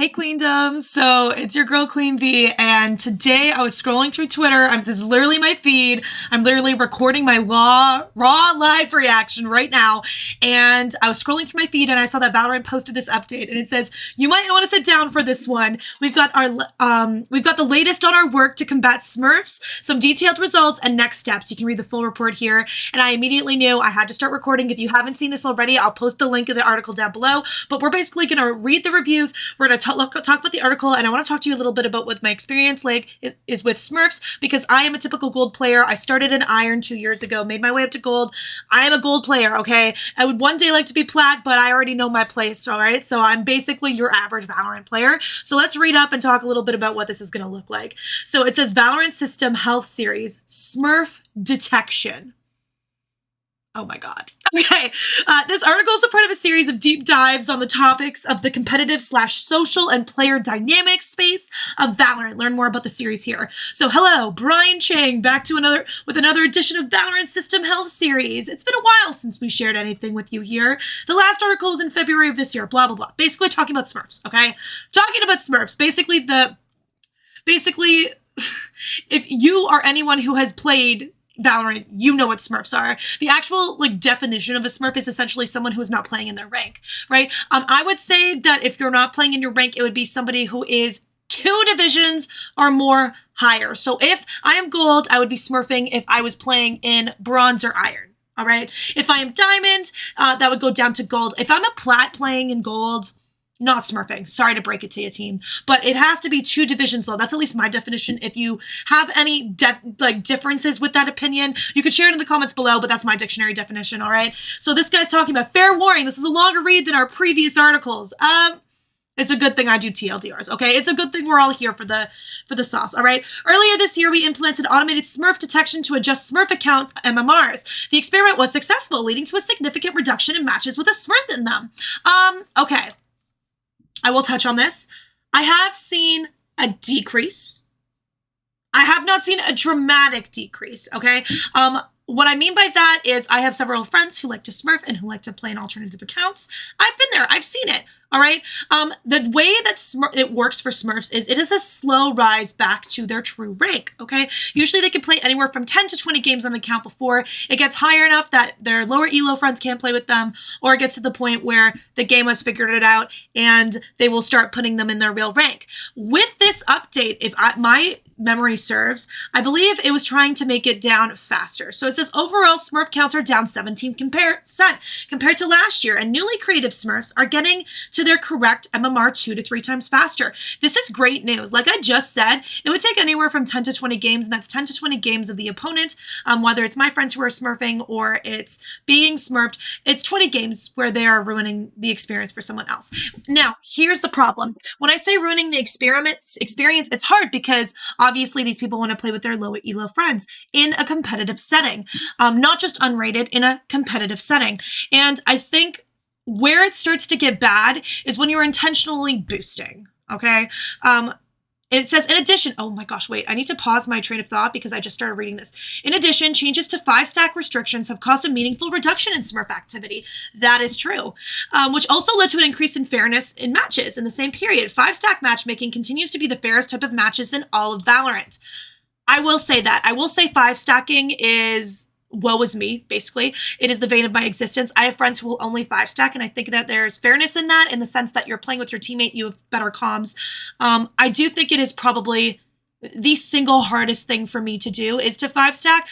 Hey Queendom, so it's your girl Queen Bee, and today I was scrolling through Twitter. This is literally my feed. I'm literally recording my raw live reaction right now, and I was scrolling through my feed and I saw that Valorant posted this update, and it says you might want to sit down for this one. We've got the latest on our work to combat Smurfs, some detailed results and next steps. You can read the full report here, and I immediately knew I had to start recording. If you haven't seen this already, I'll post the link of the article down below. But we're basically gonna read the reviews. We're gonna talk about the article, and I want to talk to you a little bit about what my experience is with Smurfs, because I am a typical gold player. I started in Iron 2 years ago, made my way up to gold. I am a gold player, okay? I would one day like to be plat, but I already know my place, all right? So I'm basically your average Valorant player. So let's read up and talk a little bit about what this is going to look like. So it says Valorant System Health Series, Smurf Detection. Oh my God. Okay. This article is a part of a series of deep dives on the topics of the competitive/social and player dynamic space of Valorant. Learn more about the series here. So hello, Brian Chang, back to another edition of Valorant System Health Series. It's been a while since we shared anything with you here. The last article was in February of this year, blah, blah, blah. Basically talking about Smurfs, okay? Talking about Smurfs. Basically, if you are anyone who has played Valorant, you know what Smurfs are. The actual definition of a Smurf is essentially someone who is not playing in their rank, right? I would say that if you're not playing in your rank, it would be somebody who is 2 divisions or more higher. So if I am gold, I would be Smurfing if I was playing in bronze or iron. All right. If I am diamond, that would go down to gold. If I'm a plat playing in gold, not Smurfing. Sorry to break it to you, team. But it has to be 2 divisions low. That's at least my definition. If you have any differences with that opinion, you could share it in the comments below, but that's my dictionary definition, all right? So this guy's talking about, fair warning, this is a longer read than our previous articles. It's a good thing I do TLDRs, okay? It's a good thing we're all here for the sauce, all right? Earlier this year, we implemented automated Smurf detection to adjust Smurf account MMRs. The experiment was successful, leading to a significant reduction in matches with a Smurf in them. Okay. I will touch on this. I have seen a decrease. I have not seen a dramatic decrease, okay? What I mean by that is I have several friends who like to Smurf and who like to play in alternative accounts. I've been there. I've seen it. All right. The way that it works for Smurfs is it is a slow rise back to their true rank. Okay. Usually they can play anywhere from 10 to 20 games on the account before it gets higher enough that their lower elo friends can't play with them, or it gets to the point where the game has figured it out and they will start putting them in their real rank. With this update, if my memory serves, I believe it was trying to make it down faster. So it says overall Smurf counts are down 17% compared to last year, and newly creative Smurfs are getting to their correct MMR 2 to 3 times faster. This is great news. Like I just said, it would take anywhere from 10 to 20 games, and that's 10 to 20 games of the opponent, whether it's my friends who are Smurfing or it's being Smurfed. It's 20 games where they are ruining the experience for someone else. Now, here's the problem. When I say ruining the experience, it's hard because obviously these people want to play with their low elo friends in a competitive setting, not just unrated, in a competitive setting. And I think where it starts to get bad is when you're intentionally boosting, okay? It says, in addition, oh my gosh, wait, I need to pause my train of thought because I just started reading this. In addition, changes to 5-stack restrictions have caused a meaningful reduction in Smurf activity. That is true, which also led to an increase in fairness in matches in the same period. 5-stack matchmaking continues to be the fairest type of matches in all of Valorant. I will say that. I will say 5-stacking is woe is me, basically. It is the vein of my existence. I have friends who will only 5-stack, and I think that there's fairness in that, in the sense that you're playing with your teammate, you have better comms. I do think it is probably the single hardest thing for me to do is to 5-stack,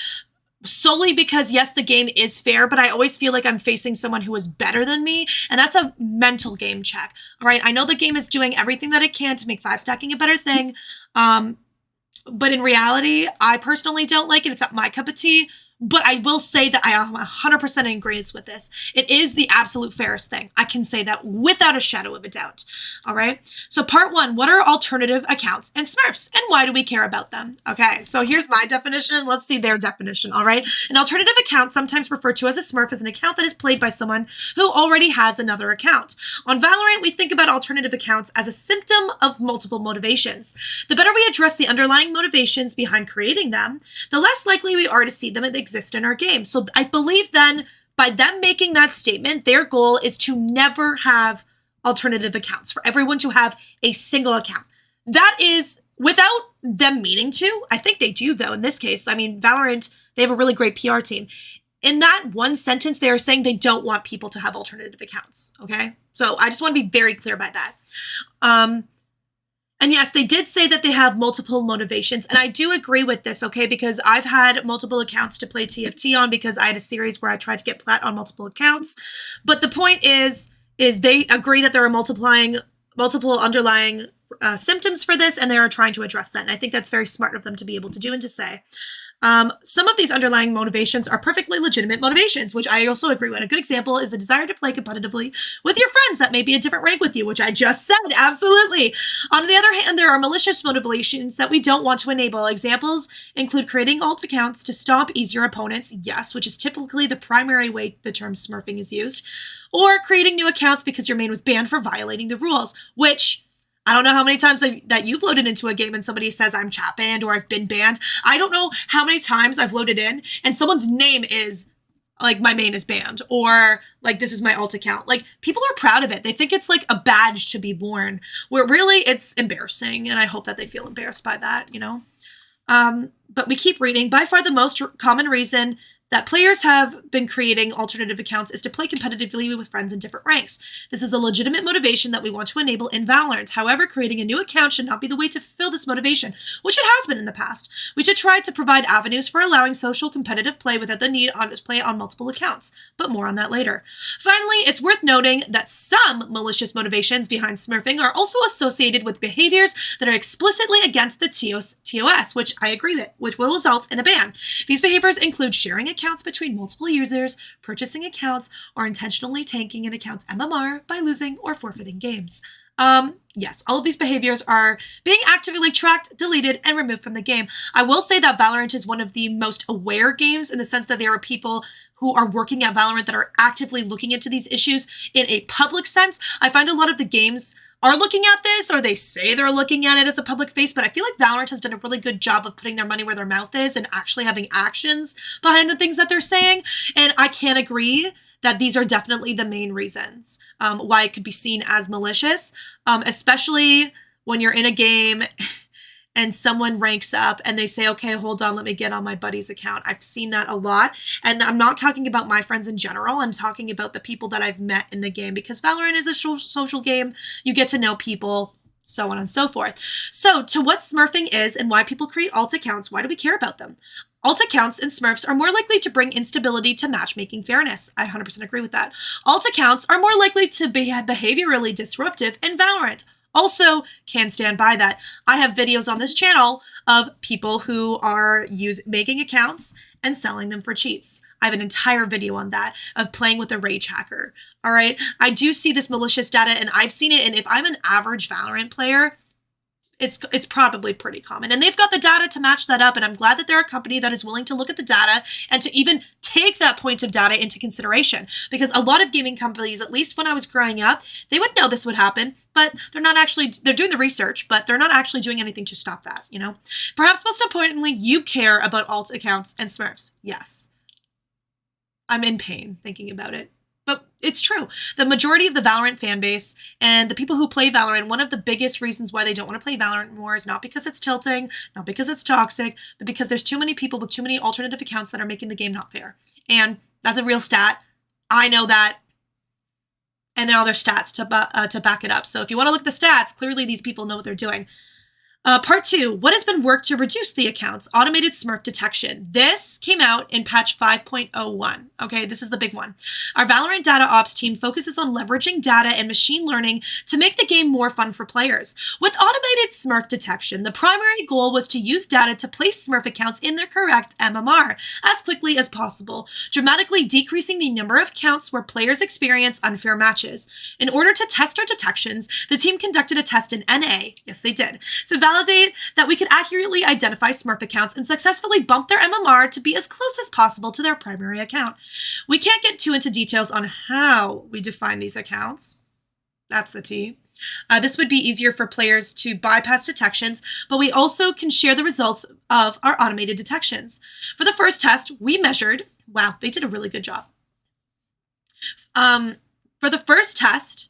solely because, yes, the game is fair, but I always feel like I'm facing someone who is better than me, and that's a mental game check. All right, I know the game is doing everything that it can to make 5-stacking a better thing, but in reality, I personally don't like it. It's not my cup of tea. But I will say that I am 100% in agreement with this. It is the absolute fairest thing. I can say that without a shadow of a doubt. All right. So part 1, what are alternative accounts and Smurfs, and why do we care about them? Okay. So here's my definition. Let's see their definition. All right. An alternative account, sometimes referred to as a Smurf, is an account that is played by someone who already has another account. On Valorant, we think about alternative accounts as a symptom of multiple motivations. The better we address the underlying motivations behind creating them, the less likely we are to see them exist in our game. So I believe then by them making that statement, their goal is to never have alternative accounts, for everyone to have a single account. That is without them meaning to. I think they do, though, in this case. I mean, Valorant, they have a really great PR team. In that one sentence, they are saying they don't want people to have alternative accounts, okay? So I just want to be very clear by that. And yes, they did say that they have multiple motivations. And I do agree with this, okay? Because I've had multiple accounts to play TFT on because I had a series where I tried to get plat on multiple accounts. But the point is they agree that there are multiple underlying symptoms for this, and they are trying to address that. And I think that's very smart of them to be able to do and to say. Some of these underlying motivations are perfectly legitimate motivations, which I also agree with. A good example is the desire to play competitively with your friends that may be a different rank with you, which I just said, absolutely. On the other hand, there are malicious motivations that we don't want to enable. Examples include creating alt accounts to stomp easier opponents, yes, which is typically the primary way the term smurfing is used, or creating new accounts because your main was banned for violating the rules, which I don't know how many times that you've loaded into a game and somebody says I'm chat banned or I've been banned. I don't know how many times I've loaded in and someone's name is like my main is banned or like this is my alt account. Like people are proud of it. They think it's like a badge to be worn where really it's embarrassing. And I hope that they feel embarrassed by that, you know? But we keep reading. By far the most common reason that players have been creating alternative accounts is to play competitively with friends in different ranks. This is a legitimate motivation that we want to enable in Valorant. However, creating a new account should not be the way to fulfill this motivation, which it has been in the past. We should try to provide avenues for allowing social competitive play without the need to play on multiple accounts, but more on that later. Finally, it's worth noting that some malicious motivations behind smurfing are also associated with behaviors that are explicitly against the TOS, which I agree with, which will result in a ban. These behaviors include sharing accounts between multiple users, purchasing accounts, or intentionally tanking an account's MMR by losing or forfeiting games. Yes, all of these behaviors are being actively tracked, deleted, and removed from the game. I will say that Valorant is one of the most aware games in the sense that there are people who are working at Valorant that are actively looking into these issues in a public sense. I find a lot of the games are looking at this, or they say they're looking at it as a public face, but I feel like Valorant has done a really good job of putting their money where their mouth is and actually having actions behind the things that they're saying. And I can agree that these are definitely the main reasons why it could be seen as malicious, especially when you're in a game and someone ranks up and they say, okay, hold on, let me get on my buddy's account. I've seen that a lot. And I'm not talking about my friends in general. I'm talking about the people that I've met in the game because Valorant is a social game. You get to know people, so on and so forth. So to what smurfing is and why people create alt accounts, why do we care about them? Alt accounts and smurfs are more likely to bring instability to matchmaking fairness. I 100% agree with that. Alt accounts are more likely to be behaviorally disruptive in Valorant. Also, can stand by that. I have videos on this channel of people who are making accounts and selling them for cheats. I have an entire video on that of playing with a rage hacker. All right. I do see this malicious data and I've seen it. And if I'm an average Valorant player, it's probably pretty common. And they've got the data to match that up. And I'm glad that they're a company that is willing to look at the data and to even take that point of data into consideration. Because a lot of gaming companies, at least when I was growing up, they would know this would happen, but they're doing the research, but they're not actually doing anything to stop that, you know? Perhaps most importantly, you care about alt accounts and smurfs. Yes. I'm in pain thinking about it. But it's true. The majority of the Valorant fan base and the people who play Valorant, one of the biggest reasons why they don't want to play Valorant more is not because it's tilting, not because it's toxic, but because there's too many people with too many alternative accounts that are making the game not fair. And that's a real stat. I know that. And there are other stats to back it up. So if you want to look at the stats, clearly these people know what they're doing. Part 2, what has been worked to reduce the accounts? Automated Smurf detection. This came out in patch 5.01. Okay, this is the big one. Our Valorant Data Ops team focuses on leveraging data and machine learning to make the game more fun for players. With automated Smurf detection, the primary goal was to use data to place Smurf accounts in their correct MMR as quickly as possible, dramatically decreasing the number of counts where players experience unfair matches. In order to test our detections, the team conducted a test in NA, yes they did, to validate that we could accurately identify Smurf accounts and successfully bump their MMR to be as close as possible to their primary account. We can't get too into details on how we define these accounts. That's the T. This would be easier for players to bypass detections, but we also can share the results of our automated detections. For the first test, we measured, wow, they did a really good job. For the first test,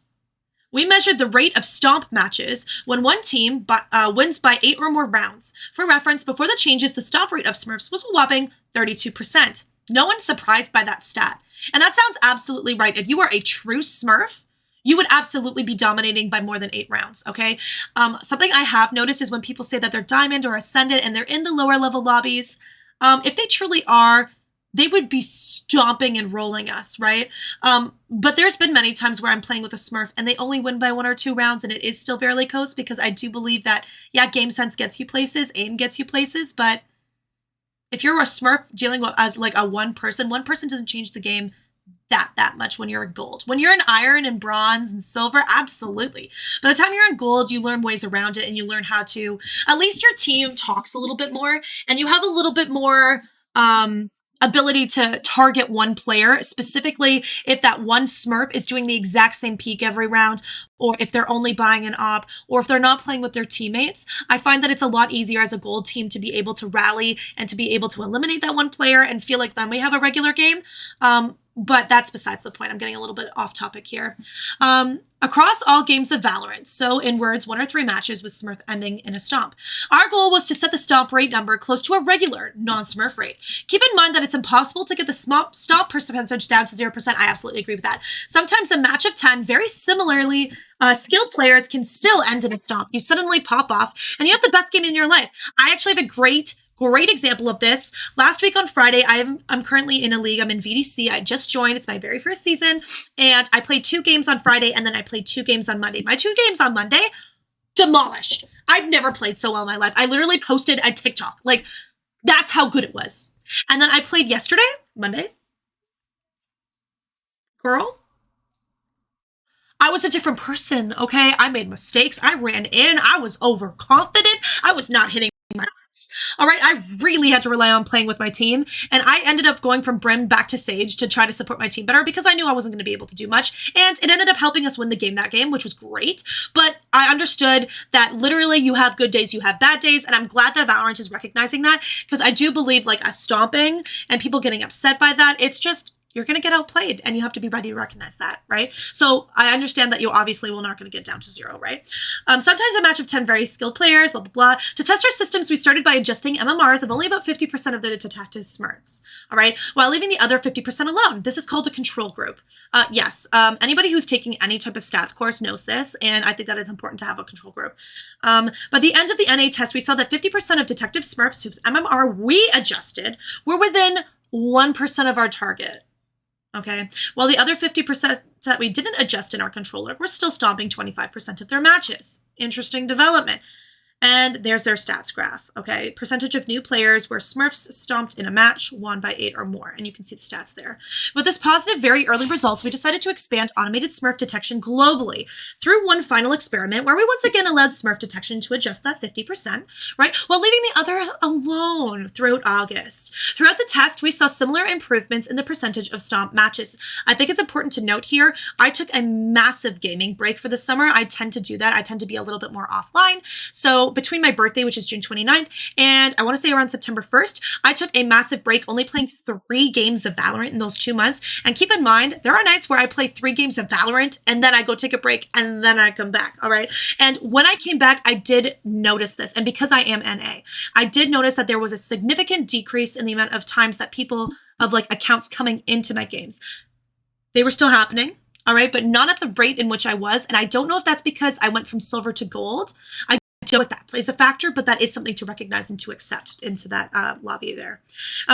We measured the rate of stomp matches when one team wins by 8 or more rounds. For reference, before the changes, the stomp rate of Smurfs was a whopping 32%. No one's surprised by that stat. And that sounds absolutely right. If you are a true Smurf, you would absolutely be dominating by more than 8 rounds, okay? Something I have noticed is when people say that they're Diamond or Ascendant and they're in the lower level lobbies, if they truly are, they would be stomping and rolling us, right? But there's been many times where I'm playing with a Smurf and they only win by 1 or 2 rounds and it is still fairly close because I do believe that, yeah, game sense gets you places, aim gets you places, but if you're a Smurf dealing with as like a one person doesn't change the game that much when you're in gold. When you're in iron and bronze and silver, absolutely. By the time you're in gold, you learn ways around it and you learn how to, at least your team talks a little bit more and you have a little bit more ability to target one player, specifically if that one Smurf is doing the exact same peak every round, or if they're only buying an op, or if they're not playing with their teammates. I find that it's a lot easier as a gold team to be able to rally and to be able to eliminate that one player and feel like then we have a regular game. But that's besides the point. I'm getting a little bit off topic here. Across all games of Valorant, so in words, 1 or 3 matches with Smurf ending in a stomp. Our goal was to set the stomp rate number close to a regular non-Smurf rate. Keep in mind that it's impossible to get the stomp percentage down to 0%. I absolutely agree with that. Sometimes a match of 10, very similarly skilled players can still end in a stomp. You suddenly pop off and you have the best game in your life. I actually have a great example of this. Last week on Friday, I'm currently in a league. I'm in VDC. I just joined. It's my very first season. And I played 2 games on Friday and then I played 2 games on Monday. My 2 games on Monday, demolished. I've never played so well in my life. I literally posted a TikTok. Like, that's how good it was. And then I played yesterday, Monday. Girl, I was a different person, okay? I made mistakes. I ran in. I was overconfident. I was not hitting my shots. All right, I really had to rely on playing with my team, and I ended up going from Brim back to Sage to try to support my team better because I knew I wasn't going to be able to do much, and it ended up helping us win the game that game, which was great, but I understood that literally you have good days, you have bad days, and I'm glad that Valorant is recognizing that because I do believe like a stomping and people getting upset by that, it's just you're going to get outplayed and you have to be ready to recognize that, right? So I understand that you obviously will not going to get down to 0, right? Sometimes a match of 10 very skilled players, blah, blah, blah. To test our systems, we started by adjusting MMRs of only about 50% of the detected Smurfs, all right? While leaving the other 50% alone. This is called a control group. Yes, anybody who's taking any type of stats course knows this, and I think that it's important to have a control group. By the end of the NA test, we saw that 50% of detective Smurfs whose MMR we adjusted were within 1% of our target. Okay, while the other 50% that we didn't adjust in our controller were still stomping 25% of their matches. Interesting development. And there's their stats graph, okay? Percentage of new players where Smurfs stomped in a match won by 8 or more, and you can see the stats there. With this positive, very early results, we decided to expand automated Smurf detection globally through one final experiment where we once again allowed Smurf detection to adjust that 50%, right? While leaving the others alone throughout August. Throughout the test, we saw similar improvements in the percentage of stomp matches. I think it's important to note here, I took a massive gaming break for the summer. I tend to do that. I tend to be a little bit more offline. So between my birthday, which is June 29th, and I want to say around September 1st, I took a massive break, only playing 3 games of Valorant in those 2 months. And keep in mind, there are nights where I play 3 games of Valorant and then I go take a break and then I come back, all right? And when I came back, I did notice this. And because I am NA, I did notice that there was a significant decrease in the amount of times that people of like accounts coming into my games. They were still happening. All right, but not at the rate in which I was. And I don't know if that's because I went from silver to gold. I don't know if that plays a factor, but that is something to recognize and to accept into that lobby there.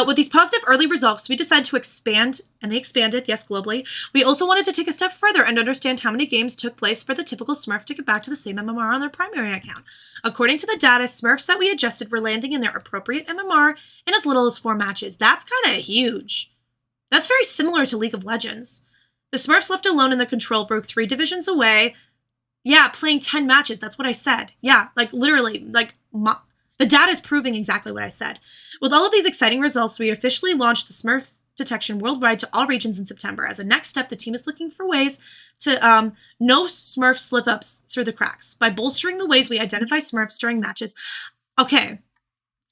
With these positive early results, we decided to expand, and they expanded, yes, globally. We also wanted to take a step further and understand how many games took place for the typical Smurf to get back to the same MMR on their primary account. According to the data, Smurfs that we adjusted were landing in their appropriate MMR in as little as 4 matches. That's kind of huge. That's very similar to League of Legends. The Smurfs left alone in the control broke 3 divisions away. Yeah, playing 10 matches. That's what I said. Yeah, like literally, like the data is proving exactly what I said. With all of these exciting results, we officially launched the Smurf detection worldwide to all regions in September. As a next step, the team is looking for ways to no Smurf slip-ups through the cracks by bolstering the ways we identify Smurfs during matches. Okay,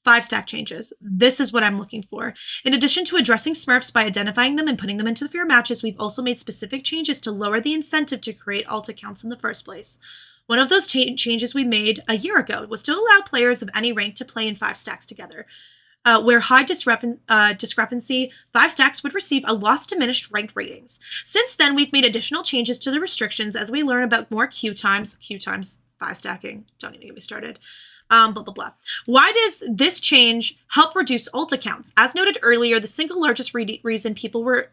5-stack changes. This is what I'm looking for. In addition to addressing Smurfs by identifying them and putting them into fair matches, we've also made specific changes to lower the incentive to create alt accounts in the first place. One of those changes we made a year ago was to allow players of any rank to play in 5 stacks together. Where high discrepancy, 5 stacks would receive a loss diminished ranked ratings. Since then, we've made additional changes to the restrictions as we learn about more queue times, 5 stacking, don't even get me started. Blah, blah, blah. Why does this change help reduce alt accounts? As noted earlier, the single largest reason people were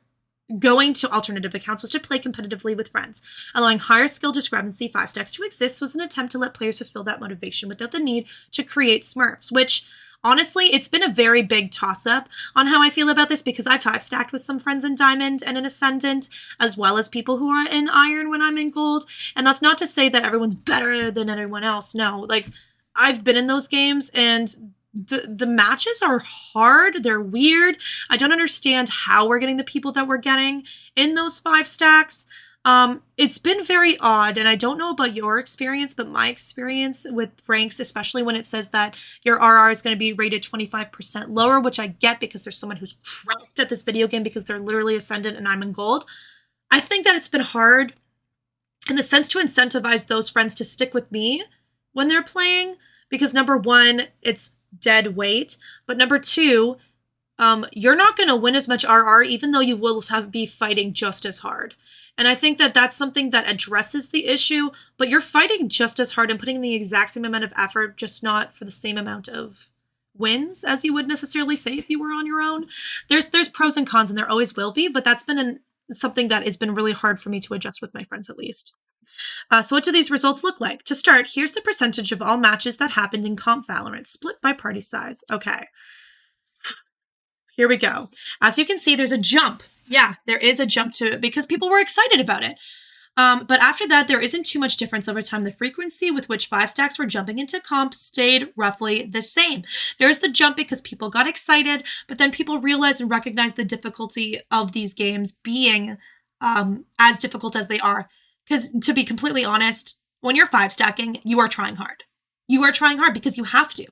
going to alternative accounts was to play competitively with friends. Allowing higher skill discrepancy 5 stacks to exist was an attempt to let players fulfill that motivation without the need to create Smurfs, which honestly, it's been a very big toss-up on how I feel about this because I've 5-stacked with some friends in Diamond and in Ascendant, as well as people who are in Iron when I'm in Gold. And that's not to say that everyone's better than everyone else. No, like, I've been in those games and the matches are hard. They're weird. I don't understand how we're getting the people that we're getting in those 5 stacks. It's been very odd, and I don't know about your experience, but my experience with ranks, especially when it says that your RR is going to be rated 25% lower, which I get because there's someone who's cracked at this video game because they're literally Ascendant and I'm in Gold. I think that it's been hard in the sense to incentivize those friends to stick with me when they're playing, because number one, it's dead weight, but number two, you're not going to win as much RR, even though you will be fighting just as hard. And I think that that's something that addresses the issue, but you're fighting just as hard and putting in the exact same amount of effort, just not for the same amount of wins as you would necessarily say if you were on your own. There's pros and cons, and there always will be, but that's been something that has been really hard for me to adjust with my friends, at least. So what do these results look like? To start, here's the percentage of all matches that happened in Comp Valorant, split by party size. Okay. Here we go. As you can see, there's a jump. Yeah, there is a jump to it because people were excited about it. But after that, there isn't too much difference over time. The frequency with which 5 stacks were jumping into comp stayed roughly the same. There's the jump because people got excited, but then people realized and recognized the difficulty of these games being as difficult as they are. Because to be completely honest, when you're 5 stacking, you are trying hard. You are trying hard because you have to.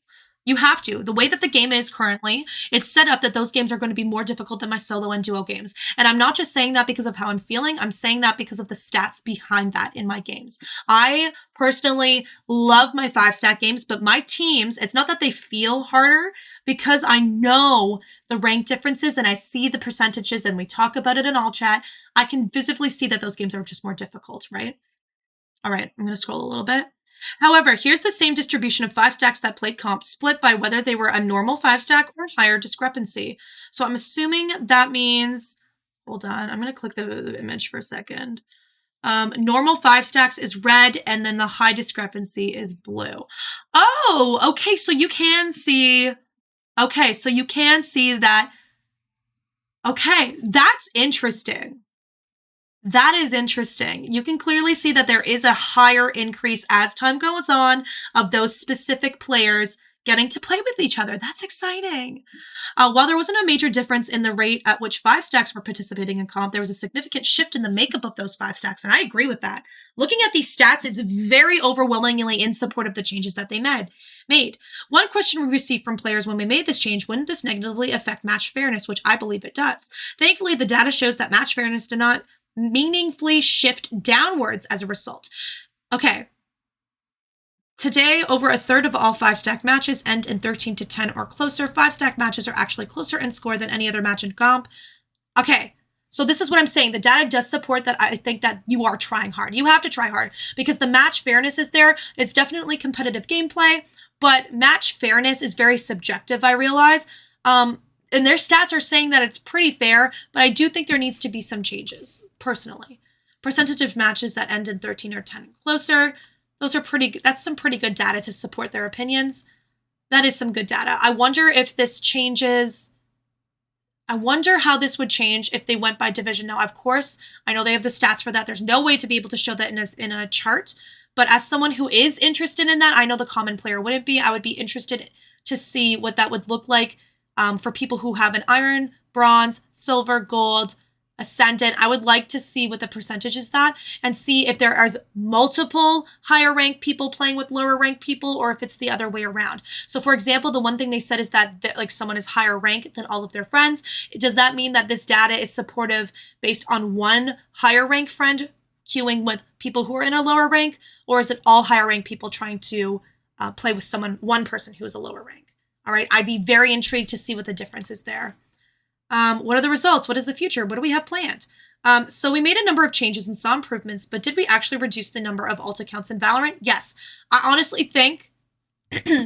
You have to. The way that the game is currently, it's set up that those games are going to be more difficult than my solo and duo games. And I'm not just saying that because of how I'm feeling. I'm saying that because of the stats behind that in my games. I personally love my 5-stack games, but my teams, it's not that they feel harder because I know the rank differences and I see the percentages and we talk about it in all chat. I can visibly see that those games are just more difficult, right? All right, I'm going to scroll a little bit. However, here's the same distribution of 5 stacks that played comp, split by whether they were a normal 5-stack or higher discrepancy. So I'm assuming that means, hold on, I'm going to click the image for a second. Normal 5 stacks is red, and then the high discrepancy is blue. Oh, okay, so you can see, that. Okay, that's interesting. That is interesting. You can clearly see that there is a higher increase as time goes on of those specific players getting to play with each other. That's exciting. While there wasn't a major difference in the rate at which 5 stacks were participating in comp, there was a significant shift in the makeup of those 5 stacks, and I agree with that. Looking at these stats, it's very overwhelmingly in support of the changes that they made. One question we received from players when we made this change: wouldn't this negatively affect match fairness, which I believe it does. Thankfully, the data shows that match fairness did not meaningfully shift downwards as a result. Okay. Today, over a third of all 5-stack matches end in 13-10 or closer. 5-stack matches are actually closer in score than any other match in comp. Okay, so this is what I'm saying. The data does support that. I think that you are trying hard. You have to try hard because the match fairness is there. It's definitely competitive gameplay, but match fairness is very subjective, I realize. And their stats are saying that it's pretty fair, but I do think there needs to be some changes, personally. Percentage of matches that end in 13 or 10 and closer, those are that's some pretty good data to support their opinions. That is some good data. I wonder if this changes. I wonder how this would change if they went by division. Now, of course, I know they have the stats for that. There's no way to be able to show that in a chart. But as someone who is interested in that, I know the common player wouldn't be. I would be interested to see what that would look like for people who have an iron, bronze, silver, gold, Ascendant. I would like to see what the percentage is that and see if there are multiple higher rank people playing with lower rank people or if it's the other way around. So for example, the one thing they said is that like someone is higher rank than all of their friends. Does that mean that this data is supportive based on one higher rank friend queuing with people who are in a lower rank, or is it all higher rank people trying to play with one person who is a lower rank? All right, I'd be very intrigued to see what the difference is there. What are the results? What is the future? What do we have planned? So we made a number of changes and saw improvements, but did we actually reduce the number of alt accounts in Valorant? Yes. I honestly think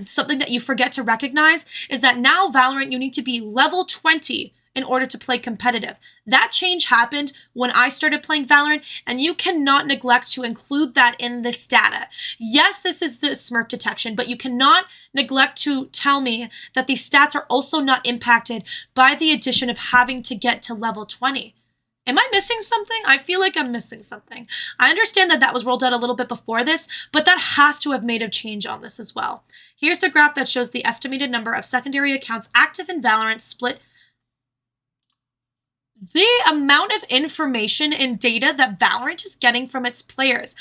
something that you forget to recognize is that now Valorant, you need to be level 20 in order to play competitive. That change happened when I started playing Valorant, and you cannot neglect to include that in this data. Yes, this is the Smurf detection, but you cannot neglect to tell me that these stats are also not impacted by the addition of having to get to level 20. Am I missing something? I feel like I'm missing something. I understand that that was rolled out a little bit before this, but that has to have made a change on this as well. Here's the graph that shows the estimated number of secondary accounts active in Valorant split. The amount of information and data that Valorant is getting from its players.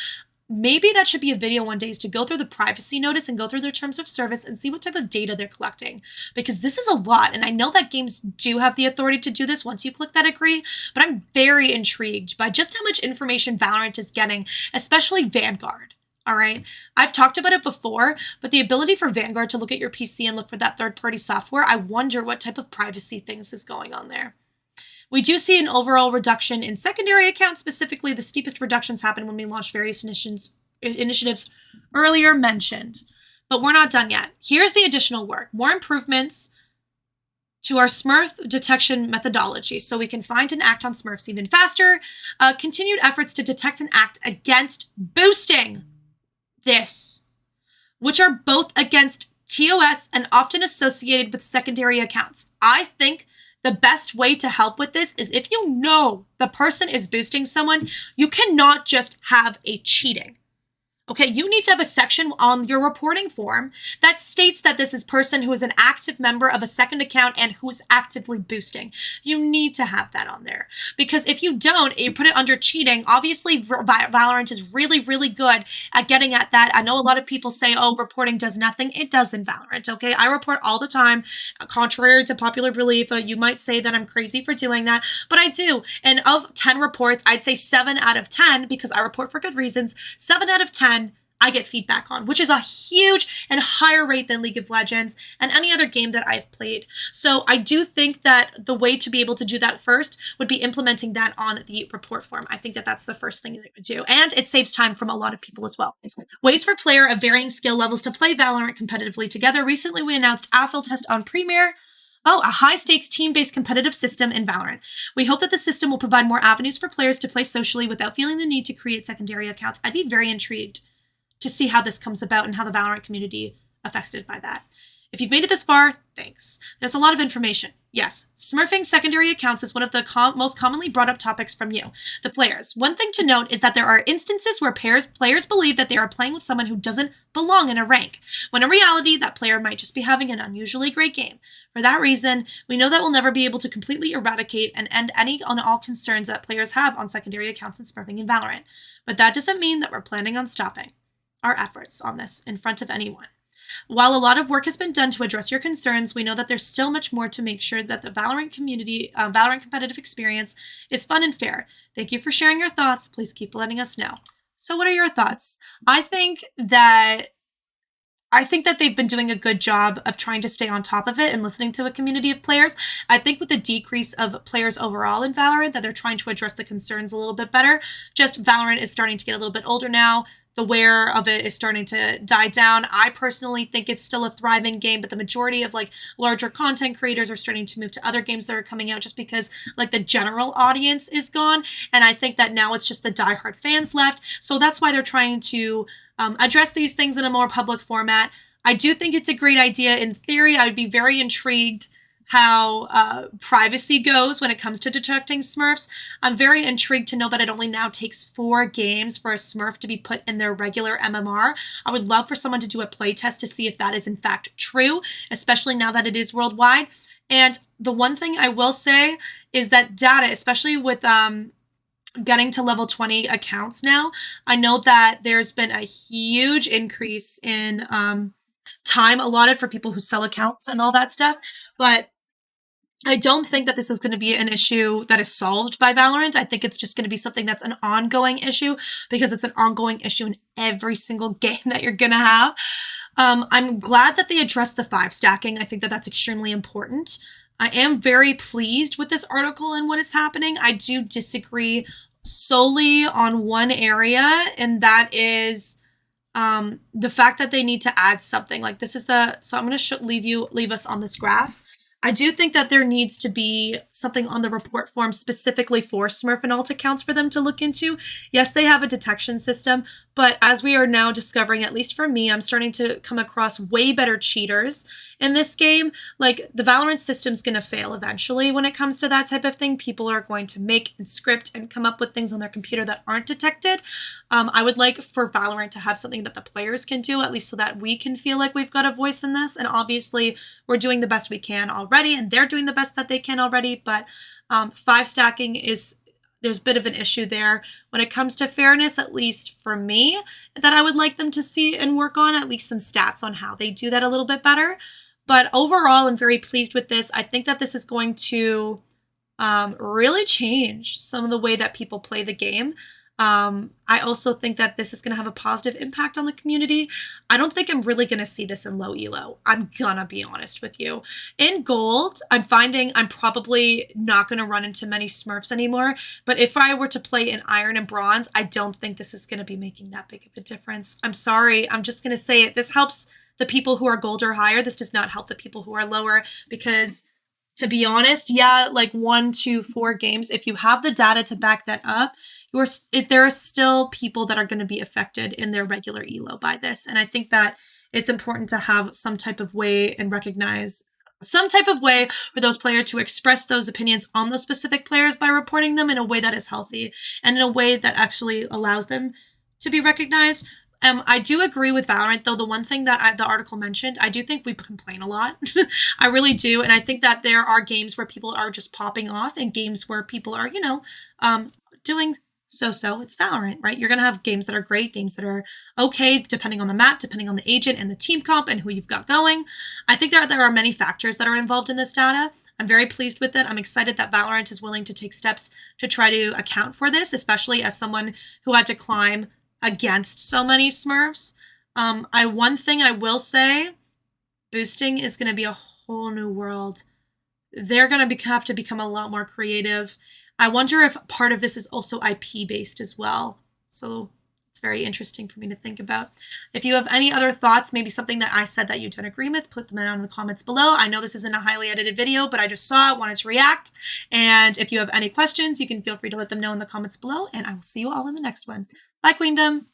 Maybe that should be a video one day, is to go through the privacy notice and go through their terms of service and see what type of data they're collecting. Because this is a lot, and I know that games do have the authority to do this once you click that agree, but I'm very intrigued by just how much information Valorant is getting, especially Vanguard. All right. I've talked about it before, but the ability for Vanguard to look at your PC and look for that third-party software, I wonder what type of privacy things is going on there. We do see an overall reduction in secondary accounts. Specifically, the steepest reductions happen when we launch various initiatives earlier mentioned. But we're not done yet. Here's the additional work. More improvements to our Smurf detection methodology so we can find and act on Smurfs even faster. Continued efforts to detect and act against boosting this, which are both against TOS and often associated with secondary accounts. I think the best way to help with this is if you know the person is boosting someone, you cannot just have a cheating. Okay, you need to have a section on your reporting form that states that this is person who is an active member of a second account and who is actively boosting. You need to have that on there, because if you don't, you put it under cheating. Obviously, Valorant is really, really good at getting at that. I know a lot of people say, oh, reporting does nothing. It does in Valorant, okay? I report all the time. Contrary to popular belief, you might say that I'm crazy for doing that, but I do. And of 10 reports, I'd say 7 out of 10, because I report for good reasons, 7 out of 10 I get feedback on, which is a huge and higher rate than League of Legends and any other game that I've played. So I do think that the way to be able to do that first would be implementing that on the report form. I think that that's the first thing that it would do. And it saves time from a lot of people as well. Ways for player of varying skill levels to play Valorant competitively together. Recently, we announced AFL test on Premier. Oh, a high-stakes team-based competitive system in Valorant. We hope that the system will provide more avenues for players to play socially without feeling the need to create secondary accounts. I'd be very intrigued to see how this comes about and how the Valorant community affected by that. If you've made it this far, thanks. There's a lot of information. Yes, smurfing secondary accounts is one of the most commonly brought up topics from you, the players. One thing to note is that there are instances where players believe that they are playing with someone who doesn't belong in a rank, when in reality, that player might just be having an unusually great game. For that reason, we know that we'll never be able to completely eradicate and end any and all concerns that players have on secondary accounts and smurfing in Valorant. But that doesn't mean that we're planning on stopping our efforts on this in front of anyone. While a lot of work has been done to address your concerns, we know that there's still much more to make sure that the Valorant community, Valorant competitive experience is fun and fair. Thank you for sharing your thoughts. Please keep letting us know. So what are your thoughts? I think that they've been doing a good job of trying to stay on top of it and listening to a community of players. I think with the decrease of players overall in Valorant, that they're trying to address the concerns a little bit better. Just Valorant is starting to get a little bit older now. The wear of it is starting to die down. I personally think it's still a thriving game, but the majority of like larger content creators are starting to move to other games that are coming out just because like the general audience is gone. And I think that now it's just the diehard fans left. So that's why they're trying to address these things in a more public format. I do think it's a great idea. In theory, I would be very intrigued how privacy goes when it comes to detecting Smurfs. I'm very intrigued to know that it only now takes 4 games for a Smurf to be put in their regular MMR. I would love for someone to do a playtest to see if that is in fact true, especially now that it is worldwide. And the one thing I will say is that data, especially with getting to level 20 accounts now. I know that there's been a huge increase in time allotted for people who sell accounts and all that stuff. But I don't think that this is going to be an issue that is solved by Valorant. I think it's just going to be something that's an ongoing issue because it's an ongoing issue in every single game that you're going to have. I'm glad that they addressed the 5 stacking. I think that that's extremely important. I am very pleased with this article and what is happening. I do disagree solely on one area, and that is the fact that they need to add something. Like this is the, so I'm going to leave us on this graph. I do think that there needs to be something on the report form specifically for Smurf and alt accounts for them to look into. Yes, they have a detection system, but as we are now discovering, at least for me, I'm starting to come across way better cheaters in this game. Like the Valorant system's going to fail eventually when it comes to that type of thing. People are going to make and script and come up with things on their computer that aren't detected. I would like for Valorant to have something that the players can do, at least so that we can feel like we've got a voice in this. And obviously, we're doing the best we can already, and they're doing the best that they can already. But 5 stacking there's a bit of an issue there when it comes to fairness, at least for me, that I would like them to see and work on, at least some stats on how they do that a little bit better. But overall, I'm very pleased with this. I think that this is going to really change some of the way that people play the game. I also think that this is going to have a positive impact on the community. I don't think I'm really going to see this in low elo. I'm gonna be honest with you. In gold, I'm finding I'm probably not going to run into many Smurfs anymore. But if I were to play in iron and bronze, I don't think this is going to be making that big of a difference. I'm sorry. I'm just going to say it. This helps the people who are gold or higher. This does not help the people who are lower because, to be honest, yeah, like 1, 2, 4 games, if you have the data to back that up, there are still people that are going to be affected in their regular elo by this. And I think that it's important to have some type of way and recognize some type of way for those players to express those opinions on those specific players by reporting them in a way that is healthy and in a way that actually allows them to be recognized. I do agree with Valorant, though. The one thing that the article mentioned, I do think we complain a lot. I really do. And I think that there are games where people are just popping off and games where people are, doing so. It's Valorant, right? You're going to have games that are great, games that are okay, depending on the map, depending on the agent and the team comp and who you've got going. I think there are many factors that are involved in this data. I'm very pleased with it. I'm excited that Valorant is willing to take steps to try to account for this, especially as someone who had to climb against so many Smurfs. One thing I will say, boosting is going to be a whole new world. They're going to have to become a lot more creative. I wonder if part of this is also IP based as well. So it's very interesting for me to think about. If you have any other thoughts, maybe something that I said that you don't agree with, put them down in the comments below. I know this isn't a highly edited video, but I just saw it, wanted to react. And if you have any questions, you can feel free to let them know in the comments below, and I will see you all in the next one. Bye, Queendom.